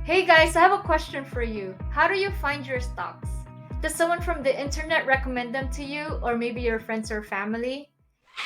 Hey guys, I have a question for you. How do you find your stocks? Does someone from the internet recommend them to you, or maybe your friends or family?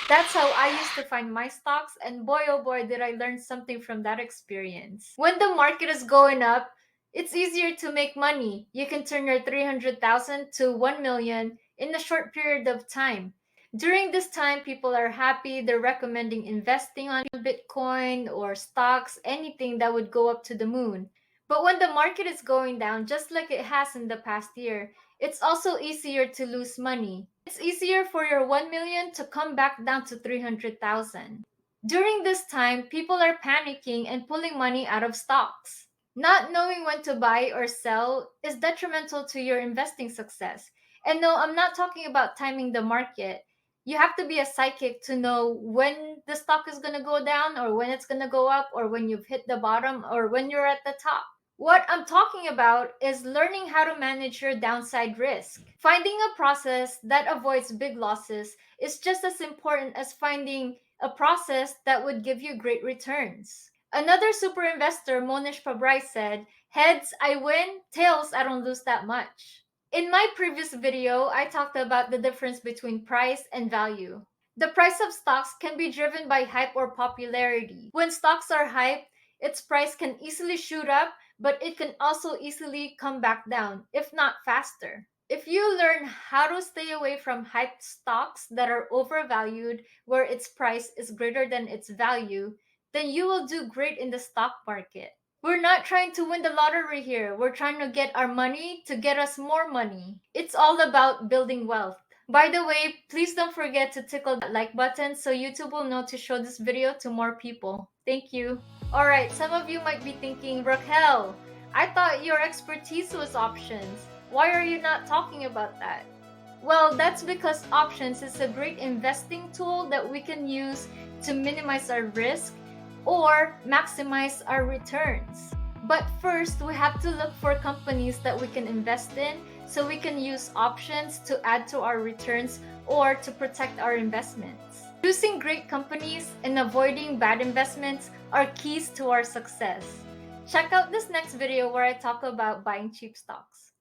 That's how I used to find my stocks, and boy oh boy did I learn something from that experience. When the market is going up, it's easier to make money. You can turn your 300,000 to 1 million in a short period of time. During this time, people are happy. They're recommending investing on Bitcoin or stocks, anything that would go up to the moon. But when the market is going down, just like it has in the past year, it's also easier to lose money. It's easier for your 1 million to come back down to 300,000. During this time, people are panicking and pulling money out of stocks. Not knowing when to buy or sell is detrimental to your investing success. And no, I'm not talking about timing the market. You have to be a psychic to know when the stock is going to go down or when it's going to go up or when you've hit the bottom or when you're at the top. What I'm talking about is learning how to manage your downside risk. Finding a process that avoids big losses is just as important as finding a process that would give you great returns. Another super investor, Monish Pabrai, said, "Heads, I win, tails, I don't lose that much." In my previous video, I talked about the difference between price and value. The price of stocks can be driven by hype or popularity. When stocks are hyped, its price can easily shoot up, but it can also easily come back down, if not faster. If you learn how to stay away from hyped stocks that are overvalued, where its price is greater than its value, then you will do great in the stock market. We're not trying to win the lottery here. We're trying to get our money to get us more money. It's all about building wealth. By the way, please don't forget to tickle that like button so YouTube will know to show this video to more people. Thank you. Alright, some of you might be thinking, Raquel, I thought your expertise was options. Why are you not talking about that? Well, that's because options is a great investing tool that we can use to minimize our risk or maximize our returns. But first, we have to look for companies that we can invest in so we can use options to add to our returns or to protect our investments. Choosing great companies and avoiding bad investments are keys to our success. Check out this next video where I talk about buying cheap stocks.